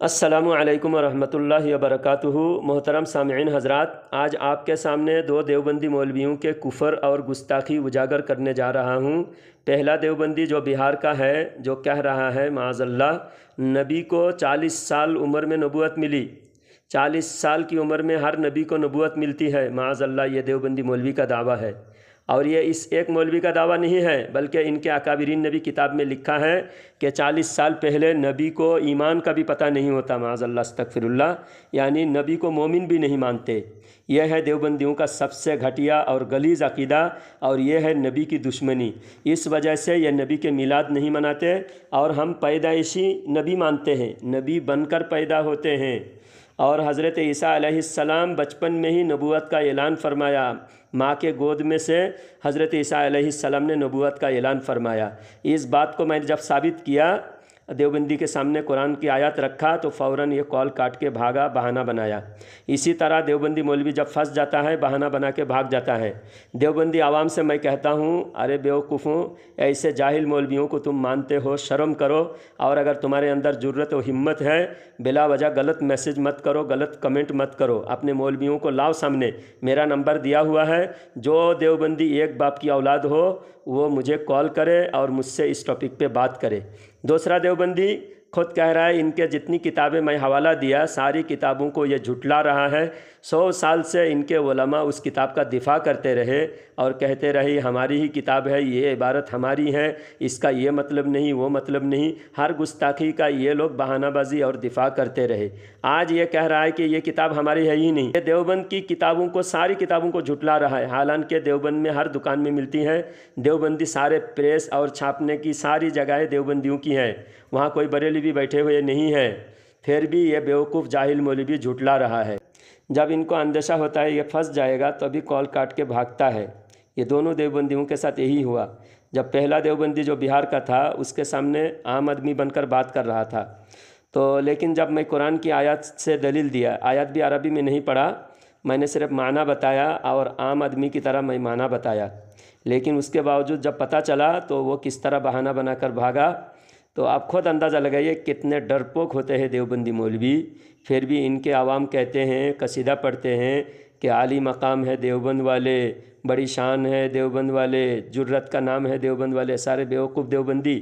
السلام علیکم ورحمۃ اللہ وبرکاتہ۔ محترم سامعین حضرات، آج آپ کے سامنے دو دیوبندی مولویوں کے کفر اور گستاخی اجاگر کرنے جا رہا ہوں۔ پہلا دیوبندی جو بہار کا ہے، جو کہہ رہا ہے معاذ اللہ نبی کو 40 سال عمر میں نبوت ملی، 40 سال کی عمر میں ہر نبی کو نبوت ملتی ہے، معاذ اللہ یہ دیوبندی مولوی کا دعویٰ ہے۔ اور یہ اس ایک مولوی کا دعویٰ نہیں ہے، بلکہ ان کے اکابرین نے بھی کتاب میں لکھا ہے کہ 40 سال پہلے نبی کو ایمان کا بھی پتہ نہیں ہوتا، معاذ اللہ استغفر اللہ، یعنی نبی کو مومن بھی نہیں مانتے۔ یہ ہے دیوبندیوں کا سب سے گھٹیا اور غلیظ عقیدہ، اور یہ ہے نبی کی دشمنی۔ اس وجہ سے یہ نبی کے میلاد نہیں مناتے، اور ہم پیدائشی نبی مانتے ہیں، نبی بن کر پیدا ہوتے ہیں۔ اور حضرت عیسیٰ علیہ السلام بچپن میں ہی نبوت کا اعلان فرمایا، ماں کے گود میں سے حضرت عیسیٰ علیہ السلام نے نبوت کا اعلان فرمایا۔ اس بات کو میں نے جب ثابت کیا، دیوبندی کے سامنے قرآن کی آیات رکھا تو فوراً یہ کال کاٹ کے بھاگا، بہانہ بنایا۔ اسی طرح دیوبندی مولوی جب پھنس جاتا ہے بہانہ بنا کے بھاگ جاتا ہے۔ دیوبندی عوام سے میں کہتا ہوں، ارے بیوقوفوں، ایسے جاہل مولویوں کو تم مانتے ہو، شرم کرو، اور اگر تمہارے اندر جرت و ہمت ہے بلا وجہ غلط میسج مت کرو، غلط کمنٹ مت کرو، اپنے مولویوں کو لاؤ سامنے۔ میرا نمبر دیا ہوا ہے، جو دیوبندی ایک باپ کی اولاد ہو وہ مجھے کال کرے اور مجھ سے اس ٹاپک پہ بات کرے۔ دوسرا دیوبندی خود کہہ رہا ہے ان کے جتنی کتابیں میں حوالہ دیا ساری کتابوں کو یہ جھٹلا رہا ہے۔ 100 سال سے ان کے علماء اس کتاب کا دفاع کرتے رہے اور کہتے رہے ہماری ہی کتاب ہے، یہ عبارت ہماری ہے، اس کا یہ مطلب نہیں، وہ مطلب نہیں، ہر گستاخی کا یہ لوگ بہانہ بازی اور دفاع کرتے رہے۔ آج یہ کہہ رہا ہے کہ یہ کتاب ہماری ہے ہی نہیں۔ یہ دیوبند کی کتابوں کو، ساری کتابوں کو جھٹلا رہا ہے، حالانکہ دیوبند میں ہر دکان میں ملتی ہے۔ دیوبندی سارے پریس اور چھاپنے کی ساری جگہیں دیوبندیوں کی ہیں، وہاں کوئی بریلوی بھی بیٹھے ہوئے نہیں ہیں، پھر بھی یہ بیوقوف جاہل مولوی جھٹلا رہا ہے۔ جب ان کو اندیشہ ہوتا ہے یہ پھنس جائے گا تو ابھی کال کاٹ کے بھاگتا ہے۔ یہ دونوں دیوبندیوں کے ساتھ یہی ہوا۔ جب پہلا دیوبندی جو بہار کا تھا اس کے سامنے عام آدمی بن کر بات کر رہا تھا، تو لیکن جب میں قرآن کی آیات سے دلیل دیا، آیات بھی عربی میں نہیں پڑھا، میں نے صرف معنی بتایا اور عام آدمی کی طرح میں معنی بتایا، لیکن اس کے باوجود جب پتہ چلا تو وہ کس طرح بہانہ بنا کر بھاگا، تو آپ خود اندازہ لگائیے کتنے ڈرپوک ہوتے ہیں دیوبندی مولوی۔ پھر بھی ان کے عوام کہتے ہیں، قصیدہ پڑھتے ہیں کہ عالی مقام ہے دیوبند والے، بڑی شان ہے دیوبند والے، جرت کا نام ہے دیوبند والے۔ سارے بیوقوف دیوبندی،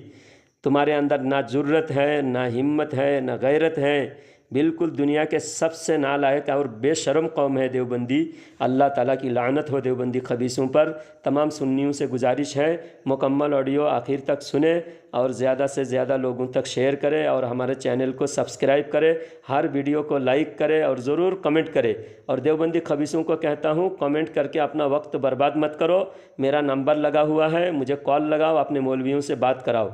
تمہارے اندر نہ جرت ہے، نہ ہمت ہے، نہ غیرت ہے، بالکل دنیا کے سب سے نالائق اور بے شرم قوم ہے دیوبندی۔ اللہ تعالیٰ کی لعنت ہو دیوبندی خبیثوں پر۔ تمام سنیوں سے گزارش ہے مکمل آڈیو آخر تک سنیں اور زیادہ سے زیادہ لوگوں تک شیئر کرے اور ہمارے چینل کو سبسکرائب کرے، ہر ویڈیو کو لائک کرے اور ضرور کمنٹ کرے۔ اور دیوبندی خبیثوں کو کہتا ہوں کمنٹ کر کے اپنا وقت برباد مت کرو، میرا نمبر لگا ہوا ہے، مجھے کال لگاؤ، اپنے مولویوں سے بات کراؤ۔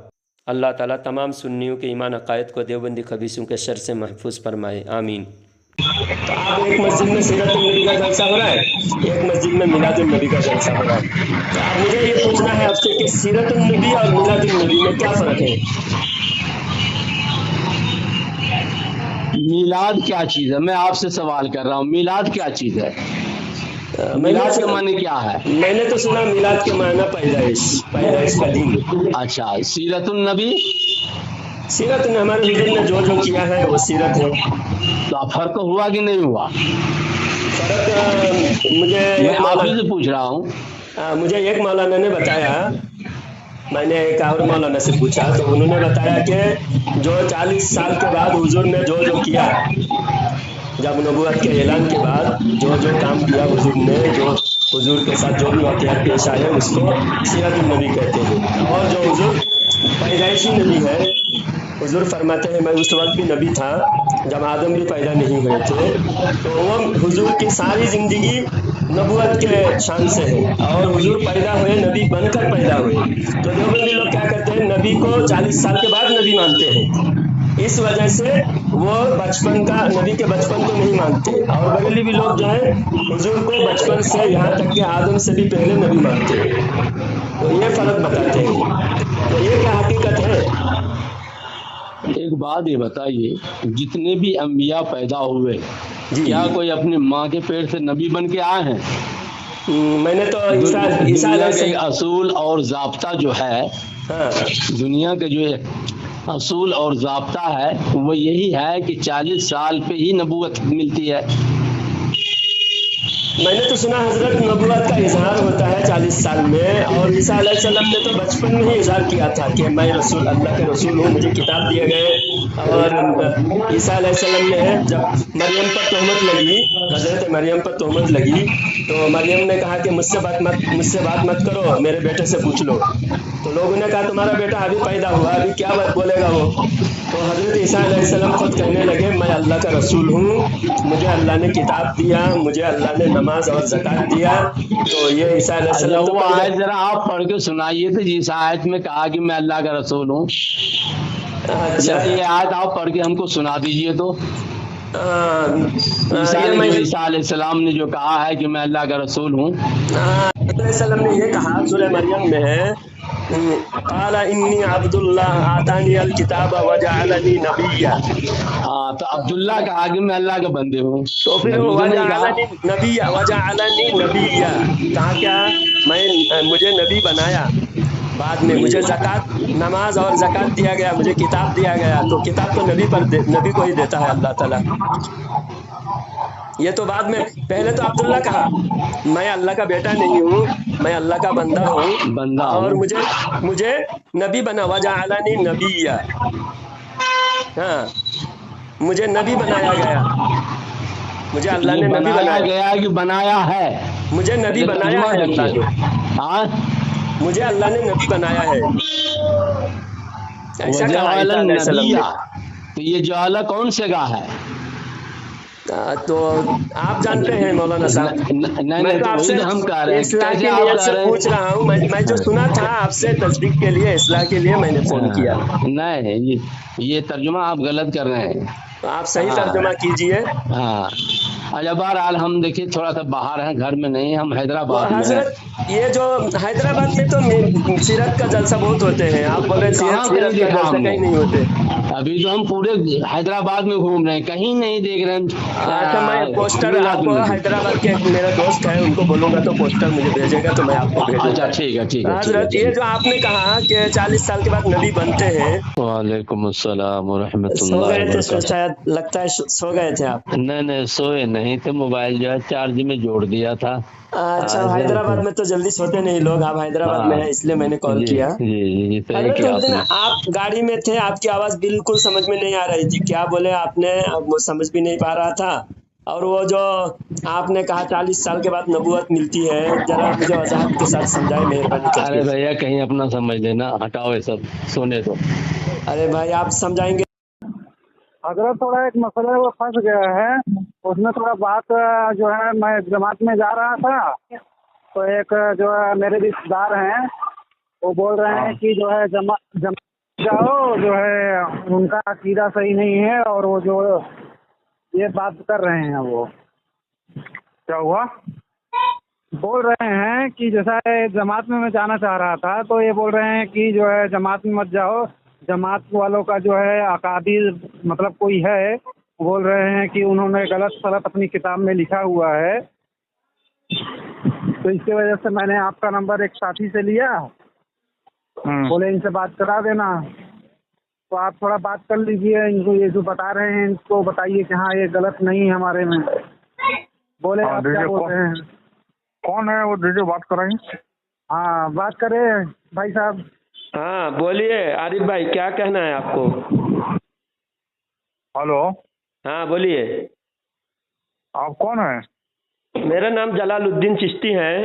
اللہ تعالیٰ تمام سنیوں کے ایمان عقائد کو دیوبندی خبیثوں کے شر سے محفوظ فرمائے، آمین۔ تو آپ ایک مسجد میں سیرت النبی کا جلسہ ہو رہا ہے، ایک مسجد میں میلاد النبی کا جلسہ ہو رہا ہے، تو اب مجھے یہ پوچھنا ہے آپ سے کہ سیرت النبی اور میلاد النبی میں کیا فرق ہے؟ میلاد کیا چیز ہے؟ میں آپ سے سوال کر رہا ہوں، میلاد کیا چیز ہے؟ میلاد کے معنی کیا ہے؟ میں نے تو سنا میلاد کے معنی پیدائش، پیدائش کا دن۔ اچھا، سیرت النبی؟ سیرت نے ہمارے حضور نے جو جو کیا ہے وہ سیرت ہے۔ تو فرق ہوا کہ نہیں ہوا؟ فرق میں آپ ہی سے پوچھ رہا ہوں۔ مجھے ایک مولانا نے بتایا، میں نے ایک اور مولانا سے پوچھا تو انہوں نے بتایا کہ جو 40 سال کے بعد حضور نے جو جو کیا، جب نبوت کے اعلان کے بعد جو جو کام کیا حضور نے، جو حضور کے ساتھ جو بھی واقعات پیش آئے اس کو سیرت النبی کہتے ہیں۔ اور جو حضور پیدائشی نبی ہے، حضور فرماتے ہیں میں اس وقت بھی نبی تھا جب آدم بھی پیدا نہیں ہوئے تھے، تو وہ حضور کی ساری زندگی نبوت کے شان سے ہے، اور حضور پیدا ہوئے نبی بن کر پیدا ہوئے۔ تو دیوبندی لوگ کیا کرتے ہیں، نبی کو 40 سال کے بعد نبی مانتے ہیں، اس وجہ سے وہ بچپن کا، نبی کے بچپن کو نہیں مانتے، اور بریلوی بھی لوگ جو ہے حضور کو بچپن سے یہاں تک کہ آدم سے بھی پہلے نبی مانتے ہیں۔ تو یہ فرق بتاتے ہیں، تو یہ کیا حقیقت ہے؟ ایک بات یہ بتائیے، جتنے بھی انبیاء پیدا ہوئے کیا کوئی اپنی ماں کے پیٹ سے نبی بن کے آئے ہیں؟ میں نے تو دنیا کے اصول اور ضابطہ جو ہے، دنیا کے جو اصول اور ضابطہ ہے وہ یہی ہے کہ 40 سال پہ ہی نبوت ملتی ہے۔ میں نے تو سنا حضرت نبوت کا اظہار ہوتا ہے 40 سال میں، اور عیسیٰ علیہ السلام نے تو بچپن میں ہی اظہار کیا تھا کہ میں رسول اللہ کے رسول ہوں، مجھے کتاب دیے گئے۔ اور عیسیٰ علیہ السلام نے جب مریم پر تہمت لگی، حضرت مریم پر تہمت لگی، تو مریم نے کہا کہ مجھ سے بات مت کرو، میرے بیٹے سے پوچھ لو۔ تو لوگوں نے کہا تمہارا بیٹا ابھی پیدا ہوا، ابھی کیا بات بولے گا وہ؟ تو حضرت عیسیٰ علیہ السلام خود کہنے لگے میں اللہ کا رسول ہوں، مجھے اللہ نے کتاب دیا، مجھے اللہ نے نماز اور زکوٰۃ دیا۔ تو یہ عیسیٰ علیہ اچھا السلام تو وہ پہلے آیت ذرا آپ پڑھ کے سنائیے تو، جس آیت میں کہا کہ میں اللہ کا رسول ہوں، اچھا ذرا یہ آیت آپ پڑھ کے ہم کو سنا دیجئے تو۔ یہ میں عیسیٰ علیہ السلام نے جو کہا ہے کہ میں اللہ کا رسول ہوں، عیسیٰ علیہ السلام نے یہ کہا، سورہ مریم میں ہے قال انی عبد اللہ آتانی الکتاب وجعلنی نبیا۔ ہاں تو عبداللہ کہا کہ میں اللہ کے بندے ہوں، تو پھر نبی تو نہیں کہا۔ وجعلنی نبیا کہا کیا؟ مجھے نبی بنایا، بعد میں مجھے نماز اور زکوٰۃ دیا گیا، مجھے کتاب دیا گیا۔ تو کتاب تو نبی کو ہی دیتا ہے اللہ تعالیٰ۔ یہ تو بعد میں، پہلے تو عبداللہ کہا، میں اللہ کا بیٹا نہیں ہوں، میں اللہ کا بندہ ہوں، بندہ اور ہوں۔ مجھے نبی بنا، وجعلنی نبیا۔ ہاں مجھے نبی بنایا گیا، مجھے اللہ نے یہ نبی بنایا بنایا، گیا کہ بنایا ہے؟ مجھے نبی یہ بنایا ترجمہ ہے اللہ دیکھیے۔ نے، ہاں مجھے اللہ نے نبی بنایا ہے، ایسا کہا وجعل عیسیٰ علیہ السلام نے۔ النبیہ، تو یہ جعل کون سے گا ہے؟ تو آپ جانتے ہیں مولانا صاحب، میں نہیں تو تو آپ وہی سے تو ہم کہہ رہے ہیں، اصلاح کیسے کی آپ نیت کہہ سے رہے پوچھ رہا ہوں، میں جو سنا تھا آپ سے تصدیق کے لیے، اصلاح کے لیے میں نے فون کیا۔ نہیں یہ ترجمہ آپ غلط کر رہے ہیں۔ تو آپ صحیح ترجمہ کیجئے۔ ہاں اچھا بہرحال ہم دیکھیے تھوڑا سا باہر ہیں، گھر میں نہیں، ہم وہ حیدرآباد میں ہیں۔ حضرت یہ جو حیدرآباد میں تو سیرت کا جلسہ بہت ہوتے ہیں، آپ بولے کہاں کہیں سیرت کا دیکھا جلسہ ہم نے؟ کہیں نہیں ہوتے۔ ابھی تو ہم پورے حیدرآباد میں گھوم رہے ہیں، کہیں نہیں دیکھ رہے اچھا میں پوسٹر میلاد آپ کو، النبی۔ حیدرآباد کے ایک میرا دوست ہے، ان کو بولوں گا تو پوسٹر مجھے بھیجے گا، تو میں آپ کو بھیجوں اچھا گا۔ ٹھیک ہے ٹھیک ہے ٹھیک ہے حضرت یہ چلیے۔ جو آپ نے کہا کہ 40 سال کے بعد نبی بنتے ہیں، وعلیکم السلام ورحمۃ سو اللہ گئے تھے وبرکاتہ۔ شاید، لگتا ہے سو گئے تھے آپ۔ نہیں سوئے نہیں تھے، موبائل جو ہے چارج میں جوڑ دیا تھا۔ اچھا حیدرآباد میں تو جلدی سوتے نہیں لوگ، آپ حیدرآباد میں ہاں ہیں اس لیے میں نے کال جی کیا۔ جی جی صحیح حضرت کیا اس آپ دن نے۔ آپ گاڑی میں تھے، آپ کی آواز بالکل سمجھ میں نہیں آ رہی تھی، کیا بولے آپ نے وہ سمجھ بھی نہیں پا رہا تھا۔ اور وہ جو آپ نے کہا 40 سال کے بعد نبوت ملتی ہے، ذرا مجھے وضاحت کے ساتھ سمجھائے مہربانی کر کے۔ ارے بھیا کہیں اپنا سمجھ لینا، ہٹاؤ یہ سب، سونے تو۔ ارے بھائی آپ سمجھائیں گے؟ حضرت تھوڑا ایک مسئلہ وہ پھنس گیا ہے، اس میں تھوڑا بات جو ہے، میں جماعت میں جا رہا تھا تو ایک جو ہے میرے رشتے دار ہیں، وہ بول رہے ہیں کہ جو ہے جماعت جاؤ، جو ہے ان کا عقیدہ صحیح نہیں ہے، اور وہ جو یہ بات کر رہے ہیں، وہ کیا ہوا بول رہے ہیں کہ جیسا جماعت میں جانا چاہ رہا تھا، تو یہ بول رہے ہیں کہ جو ہے جماعت میں مت جاؤ، جماعت والوں کا جو ہے عقائد مطلب کوئی ہے، بول رہے ہیں کہ انہوں نے غلط سلط اپنی کتاب میں لکھا ہوا ہے۔ تو اس کی وجہ سے میں نے آپ کا نمبر ایک ساتھی سے لیا، بولے ان سے بات کرا دینا، تو آپ تھوڑا بات کر لیجئے، ان کو یہ جو بتا رہے ہیں ان کو بتائیے کہ ہاں یہ غلط نہیں ہے ہمارے میں۔ بولے آپ کیا بول رہے ہیں؟ کون ہے وہ؟ دیجیے بات کرائیں۔ ہاں بات کرے بھائی صاحب۔ ہاں بولیے عارف بھائی، کیا کہنا ہے آپ کو؟ ہلو ہاں بولیے۔ آپ کون ہیں؟ میرا نام جلال الدین چشتی ہے۔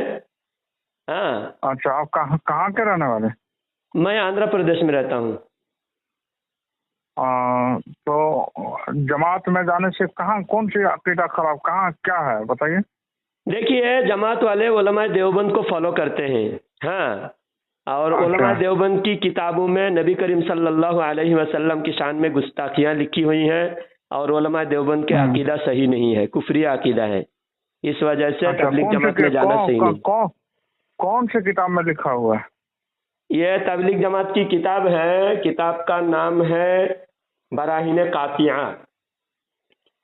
ہاں اچھا آپ کہاں کے رہنے والے؟ میں آندھرا پردیش میں رہتا ہوں۔ تو جماعت میں جانے سے کہاں، کون سی عقیدہ خراب، کہاں کیا ہے بتائیے؟ دیکھیے جماعت والے علماء دیوبند کو فالو کرتے ہیں، ہاں، اور علماء دیوبند کی کتابوں میں نبی کریم صلی اللہ علیہ وسلم کی شان میں گستاخیاں لکھی ہوئی ہیں، اور علماء دیوبند کے عقیدہ صحیح نہیں ہے، کفری عقیدہ ہے، اس وجہ سے تبلیغ جماعت میں جانا صحیح نہیں۔ کون سی کتاب میں لکھا ہوا ہے؟ یہ تبلیغ جماعت کی کتاب ہے، کتاب کا نام ہے براہین قاطعہ۔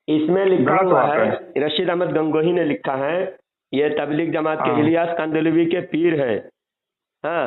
اس میں لکھا ہوا ہے، رشید احمد گنگوہی نے لکھا ہے، یہ تبلیغ جماعت کے الیاس کندلوی کے پیر ہے، ہاں،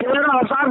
13,000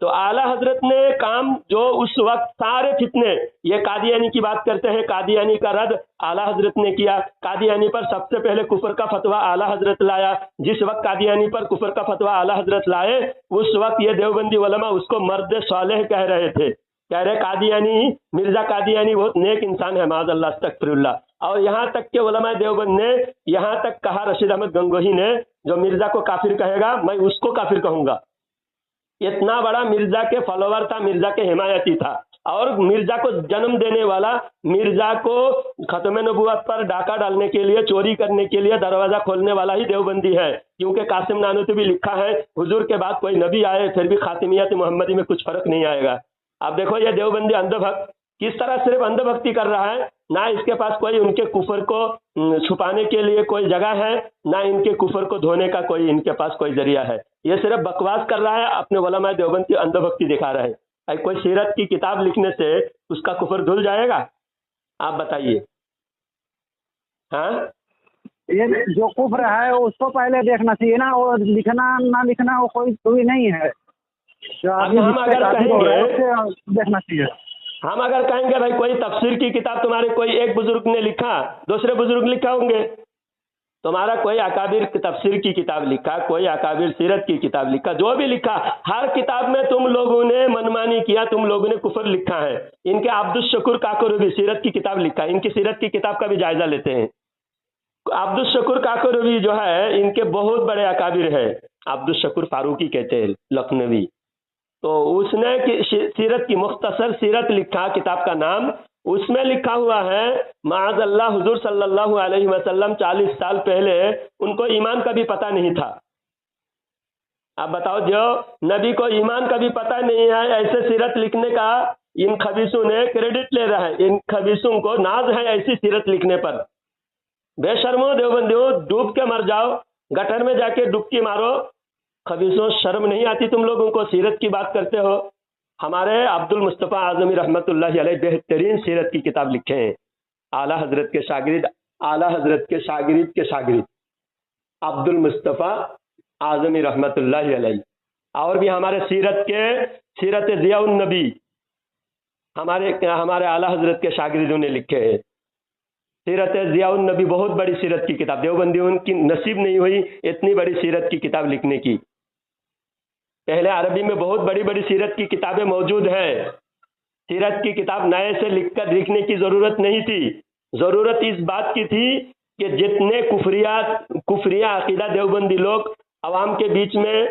تو اعلیٰ حضرت نے کام جو اس وقت سارے فتنے، یہ قادیانی کی بات کرتے ہیں، قادیانی کا رد اعلیٰ حضرت نے کیا، قادیانی پر سب سے پہلے کفر کا فتویٰ اعلیٰ حضرت لایا، جس وقت قادیانی پر کفر کا فتویٰ اعلیٰ حضرت لائے اس وقت یہ دیوبندی علماء اس کو مرد صالح کہہ رہے تھے، کہہ رہے قادیانی، مرزا قادیانی بہت نیک انسان ہے، معاذ اللہ استغفر اللہ. اور یہاں تک کہ علماء دیوبند نے یہاں تک کہا، رشید احمد گنگوہی نے، جو مرزا کو کافر کہے گا میں اس کو کافر کہوں گا. اتنا بڑا مرزا کے فالوور تھا، مرزا کے حمایتی تھا، اور مرزا کو جنم دینے والا، مرزا کو ختم نبوت پر ڈاکہ ڈالنے کے لیے، چوری کرنے کے لیے دروازہ کھولنے والا ہی دیوبندی ہے. کیونکہ قاسم نانوتوی بھی لکھا ہے حضور کے بعد کوئی نبی آئے پھر بھی خاتمیت محمدی میں کچھ فرق نہیں آئے گا. اب دیکھو یہ دیوبندی اندھ بھکت کس طرح صرف اندھ بھکتی کر رہا ہے، نہ اس کے پاس کوئی ان کے کفر کو چھپانے کے لیے کوئی جگہ ہے، نہ ان کے کفر کو دھونے کا کوئی ان کے پاس کوئی ذریعہ ہے. یہ صرف بکواس کر رہا ہے، اپنے علماء دیوبند کی اندھ بھکتی دکھا رہا ہے. کوئی سیرت کی کتاب لکھنے سے اس کا کفر دھل جائے گا؟ آپ بتائیے. ہاں یہ جو کفر ہے اس کو پہلے دیکھنا چاہیے نا، اور لکھنا نہ لکھنا وہ کوئی نہیں ہے. ہم اگر کہیں گے، دیکھنا چاہیے، ہم اگر کہیں گے بھائی کوئی تفسیر کی کتاب تمہارے کوئی ایک بزرگ نے لکھا، دوسرے بزرگ لکھا ہوں گے، تمہارا کوئی اکابر تفسیر کی کتاب لکھا، کوئی اکابر سیرت کی کتاب لکھا، جو بھی لکھا، ہر کتاب میں تم لوگوں نے منمانی کیا، تم لوگوں نے کفر لکھا ہے. ان کے عبدالشکور کاکوروی سیرت کی کتاب لکھا، ان کی سیرت کی کتاب کا بھی جائزہ لیتے ہیں. عبدالشکور کاکوروی جو ہے ان کے بہت بڑے اکابر ہے، عبدالشکور فاروقی کہتے ہیں لکھنوی. تو اس نے سیرت کی مختصر سیرت لکھا، کتاب کا نام، اس میں لکھا ہوا ہے معاذ اللہ حضور صلی اللہ علیہ وسلم 40 سال پہلے ان کو ایمان کا بھی پتہ نہیں تھا. اب بتاؤ، جو نبی کو ایمان کا بھی پتہ نہیں ہے، ایسے سیرت لکھنے کا ان خبیثوں نے کریڈٹ لے رہا ہے، ان خبیثوں کو ناز ہے ایسی سیرت لکھنے پر. بے شرمو دیوبندیوں، ڈوب کے مر جاؤ، گٹر میں جا کے ڈبکی مارو. خبیثوں، شرم نہیں آتی تم لوگوں کو؟ سیرت کی بات کرتے ہو. ہمارے عبد المصطفیٰ اعظمی رحمۃ اللہ علیہ بہترین سیرت کی کتاب لکھے ہیں، اعلیٰ حضرت کے شاگرد، اعلیٰ حضرت کے شاگرد کے شاگرد عبد المصطفیٰ اعظمی رحمۃ اللہ علیہ. اور بھی ہمارے سیرت ضیاء النبی ہمارے اعلیٰ حضرت کے شاگردوں نے لکھے ہیں. سیرت ضیاء النبی بہت بڑی سیرت کی کتاب، دیوبندیوں کی نصیب نہیں ہوئی اتنی بڑی سیرت کی کتاب لکھنے کی. پہلے عربی میں بہت بڑی بڑی سیرت کی کتابیں موجود ہیں. سیرت کی کتاب نئے سے لکھ کر لکھنے کی ضرورت نہیں تھی. ضرورت اس بات کی تھی کہ جتنے کفریہ عقیدہ دیوبندی لوگ عوام کے بیچ میں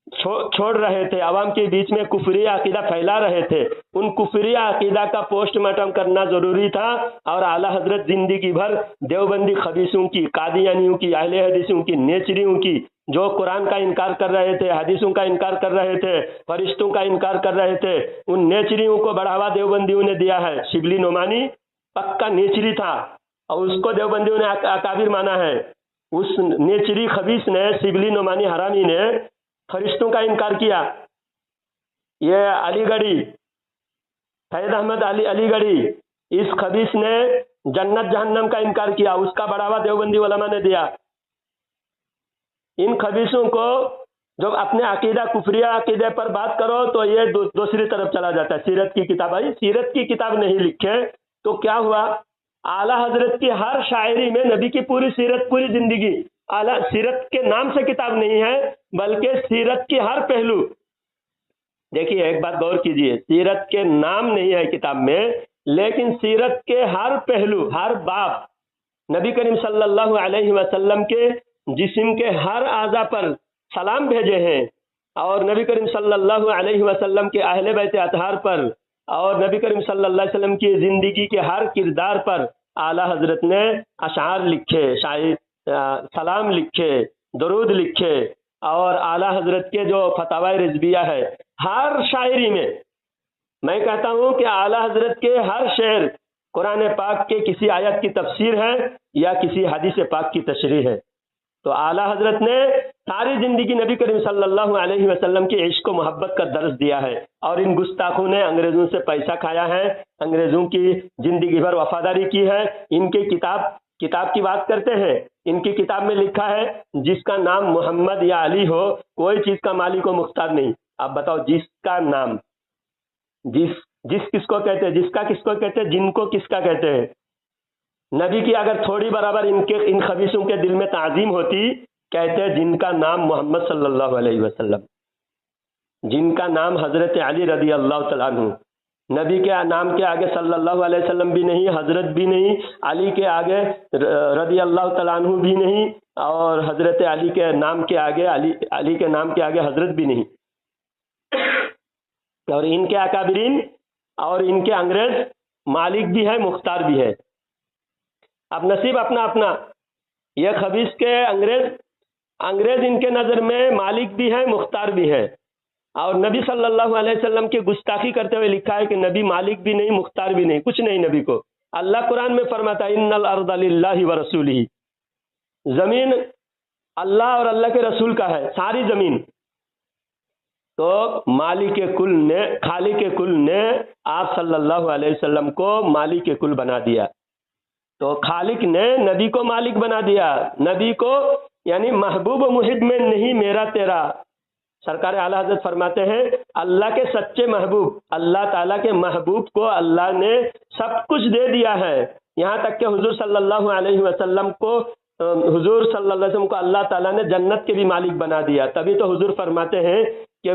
چھوڑ رہے تھے، عوام کے بیچ میں کفریہ عقیدہ پھیلا رہے تھے، ان کفریہ عقیدہ کا پوسٹ مارٹم کرنا ضروری تھا. اور اعلیٰ حضرت زندگی بھر دیوبندی خبیثوں کی، قادیانیوں کی، اہل حدیثوں کی، نیچریوں کی، جو قرآن کا انکار کر رہے تھے، حدیثوں کا انکار کر رہے تھے، فرشتوں کا انکار کر رہے تھے، ان نیچریوں کو بڑھاوا دیوبندیوں نے دیا ہے. شبلی نعمانی پکا نیچری تھا اور اس کو دیوبندیوں نے اکابر مانا ہے. اس نیچری خبیث نے، شبلی نعمانی حرامی نے فرشتوں کا انکار کیا. یہ علی گڑھی، سید احمد علی گڑھی، اس خبیث نے جنت جہنم کا انکار کیا، اس کا بڑھاوا دیوبندی علماء نے دیا. ان خبیثوں کو جب اپنے عقیدہ کفریہ عقیدے پر بات کرو تو یہ دوسری طرف چلا جاتا ہے. سیرت کی کتاب آئی، سیرت کی کتاب نہیں لکھے تو کیا ہوا؟ اعلیٰ حضرت کی ہر شاعری میں نبی کی پوری سیرت، پوری زندگی. اعلیٰ سیرت کے نام سے کتاب نہیں ہے بلکہ سیرت کی ہر پہلو. دیکھیے ایک بات غور کیجئے، سیرت کے نام نہیں ہے کتاب میں، لیکن سیرت کے ہر پہلو، ہر باب، نبی کریم صلی اللہ علیہ وسلم کے جسم کے ہر اعضاء پر سلام بھیجے ہیں، اور نبی کریم صلی اللہ علیہ وسلم کے اہل بیت اطہار پر، اور نبی کریم صلی اللہ علیہ وسلم کی زندگی کے ہر کردار پر اعلیٰ حضرت نے اشعار لکھے، سلام لکھے، درود لکھے. اور اعلیٰ حضرت کے جو فتاوی رضویہ ہے، ہر شاعری میں کہتا ہوں کہ اعلیٰ حضرت کے ہر شعر قرآن پاک کے کسی آیت کی تفسیر ہے یا کسی حدیث پاک کی تشریح ہے. تو اعلیٰ حضرت نے ساری زندگی نبی کریم صلی اللہ علیہ وسلم کی عشق و محبت کا درس دیا ہے، اور ان گستاخوں نے انگریزوں سے پیسہ کھایا ہے، انگریزوں کی زندگی بھر وفاداری کی ہے. ان کے کتاب کی بات کرتے ہیں، ان کی کتاب میں لکھا ہے جس کا نام محمد یا علی ہو کوئی چیز کا مالک و مختار نہیں. آپ بتاؤ جس کا نام، جس کس کو کہتے ہیں، جس کا کس کو کہتے ہیں، جن کو کس کا کہتے ہیں؟ نبی کی اگر تھوڑی برابر ان خبیثوں کے دل میں تعظیم ہوتی، کہتے ہیں جن کا نام محمد صلی اللہ علیہ وسلم، جن کا نام حضرت علی رضی اللہ تعالیٰ عنہ، نبی کے نام کے آگے صلی اللہ علیہ وسلم بھی نہیں، حضرت بھی نہیں، علی کے آگے رضی اللہ تعالیٰ عنہ بھی نہیں، اور حضرت علی کے نام کے آگے علی کے نام کے آگے حضرت بھی نہیں، اور ان کے اکابرین اور ان کے انگریز مالک بھی ہے، مختار بھی ہے۔ اب نصیب اپنا اپنا، یہ خبیث کے انگریز ان کے نظر میں مالک بھی ہے، مختار بھی ہے، اور نبی صلی اللہ علیہ وسلم کی گستاخی کرتے ہوئے لکھا ہے کہ نبی مالک بھی نہیں، مختار بھی نہیں، کچھ نہیں نبی کو۔ اللہ قرآن میں فرماتا ہے ان الارض للہ ورسولہ، زمین اللہ اور اللہ کے رسول کا ہے، ساری زمین۔ تو مالک کل نے، خالق کل نے آپ صلی اللہ علیہ وسلم کو مالک کل بنا دیا۔ تو خالق نے نبی کو مالک بنا دیا، نبی کو یعنی محبوب و محب میں نہیں میرا تیرا۔ سرکار اعلیٰ حضرت فرماتے ہیں اللہ کے سچے محبوب، اللہ تعالیٰ کے محبوب کو اللہ نے سب کچھ دے دیا ہے، یہاں تک کہ حضور صلی اللہ علیہ وسلم کو اللہ تعالیٰ نے جنت کے بھی مالک بنا دیا۔ تبھی تو حضور فرماتے ہیں کہ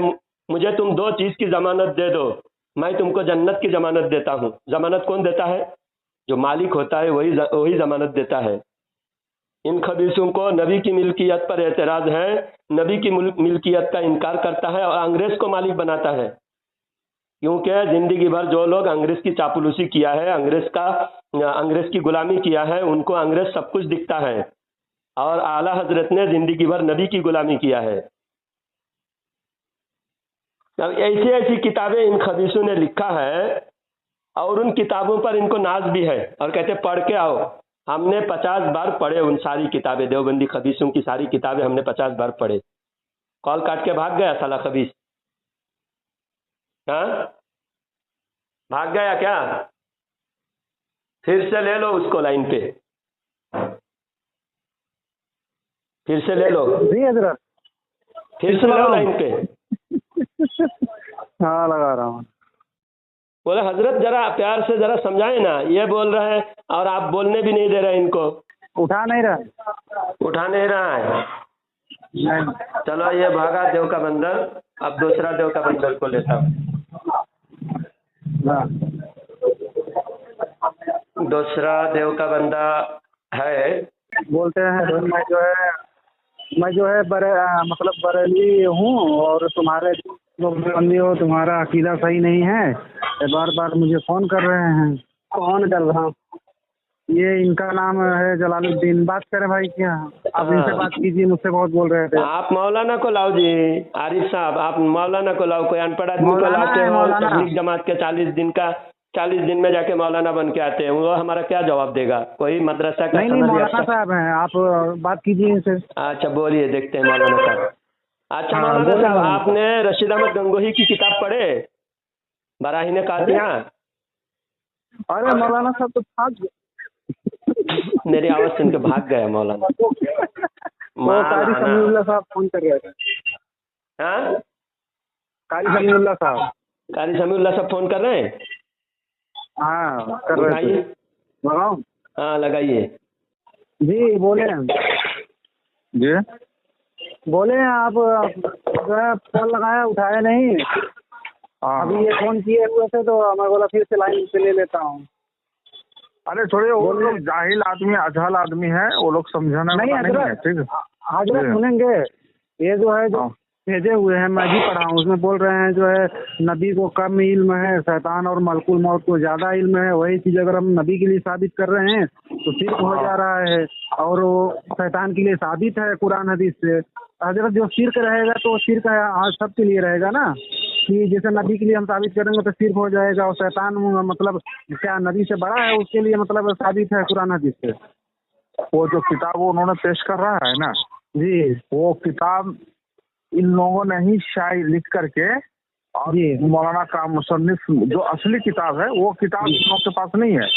مجھے تم دو چیز کی ضمانت دے دو، میں تم کو جنت کی ضمانت دیتا ہوں۔ ضمانت کون دیتا ہے؟ جو مالک ہوتا ہے وہی ضمانت دیتا ہے۔ ان خبیثوں کو نبی کی ملکیت پر اعتراض ہے، نبی کی ملکیت کا انکار کرتا ہے اور انگریز کو مالک بناتا ہے، کیونکہ زندگی بھر جو لوگ انگریز کی چاپلوسی کیا ہے، انگریز کی غلامی کیا ہے، ان کو انگریز سب کچھ دکھتا ہے، اور اعلیٰ حضرت نے زندگی بھر نبی کی غلامی کیا ہے۔ اب ایسی کتابیں ان خبیثوں نے لکھا ہے، اور ان کتابوں پر ان کو ناز بھی ہے، اور کہتے پڑھ کے آؤ۔ ہم نے 50 بار پڑھے ان ساری کتابیں، دیوبندی خبیثوں کی ساری کتابیں ہم نے 50 بار پڑھے۔ کال کاٹ کے بھاگ گیا سالا خبیث، ہاں بھاگ گیا کیا؟ پھر سے لے لو اس کو لائن پہ، پھر سے لے لو جی حضرت، پھر سے لے لو لائن پہ۔ ہاں لگا رہا ہوں۔ بولے حضرت ذرا پیار سے ذرا سمجھائیں نا، یہ بول رہے ہیں اور آپ بولنے بھی نہیں دے رہے ان کو۔ اٹھا نہیں رہا ہے۔ چلو یہ بھاگا دیو کا بندر، اب دوسرا دیو کا بندر کو لیتا ہوں۔ دوسرا دیو کا بندہ ہے، بولتے ہیں میں جو ہے مطلب بریلی ہوں، اور تمہارے لوگ بندی ہو، تمہارا عقیدہ صحیح نہیں ہے، بار بار مجھے فون کر رہے ہیں۔ کون کر رہا ہوں؟ یہ ان کا نام ہے جلال الدین۔ بات کریں بھائی، کیا آپ ان سے بات کیجیے، مجھ سے بہت بول رہے تھے۔ آپ مولانا کو لاؤ جی، عارف صاحب آپ مولانا کو لاؤ، کوئی ان پڑھ آدمی کو لاتے ہو، تبلیغ جماعت کے 40 دن میں جا کے مولانا بن کے آتے ہیں، وہ ہمارا کیا جواب دے گا؟ کوئی مدرسہ کا نہیں، مولانا صاحب ہیں، آپ بات کیجیے ان سے۔ اچھا بولیے، دیکھتے ہیں مولانا صاحب۔ اچھا مولانا صاحب، آپ نے رشید احمد گنگوہی کی کتاب پڑھے، براہین قاطعہ؟ ارے مولانا صاحب تو بھاگ گئے، میری آواز سن کے بھاگ گیا مولانا۔ قاری سمیع اللہ صاحب فون کر رہے تھے۔ ہاں، قاری سمیع اللہ صاحب فون کر رہے ہیں؟ ہاں کر رہے تھے۔ لگاؤں؟ ہاں لگائیے جی، بولے جی بولے آپ جو ہے فون لگایا، اٹھایا نہیں، ابھی یہ فون کیے ہوئے تھے تو میں بولا پھر سے لائن پہ لے لیتا ہوں۔ ارے تھوڑے وہ لوگ جاہل آدمی، اجہل آدمی ہے، وہ لوگ سمجھانا نہیں ہے، ٹھیک ہے حضرت سنیں گے، یہ جو ہے جو بھیجے ہوئے ہیں میں بھی پڑھا ہوں، اس میں بول رہے ہیں جو ہے نبی کو کم علم ہے، شیطان اور ملک الموت کو زیادہ علم ہے، وہی چیز اگر ہم نبی کے لیے ثابت کر رہے ہیں تو شرک ہو جا رہا ہے، اور وہ شیطان کے لیے ثابت ہے قرآن حدیث سے۔ حضرت جو شرک رہے گا تو شرک آج سب کے لیے رہے گا نا، کہ جیسے نبی کے لیے ہم ثابت کریں گے تو شرک ہو جائے گا، اور شیطان مطلب کیا نبی سے بڑا ہے، اس کے لیے مطلب ثابت ہے قرآن حدیث سے۔ وہ جو کتاب انہوں نے پیش کر رہا ہے نا جی، وہ کتاب ان لوگوں نے ہی شائع لکھ کر کے، اور مولانا کا مصنف جو اصلی کتاب ہے وہ کتاب ان لوگوں کے پاس نہیں ہے۔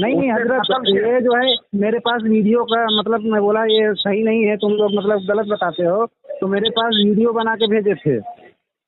نہیں حضرت، یہ جو ہے میرے پاس ویڈیو کا مطلب میں بولا یہ صحیح نہیں ہے، تم لوگ مطلب غلط بتاتے ہو، تو میرے پاس ویڈیو بنا کے بھیجے تھے،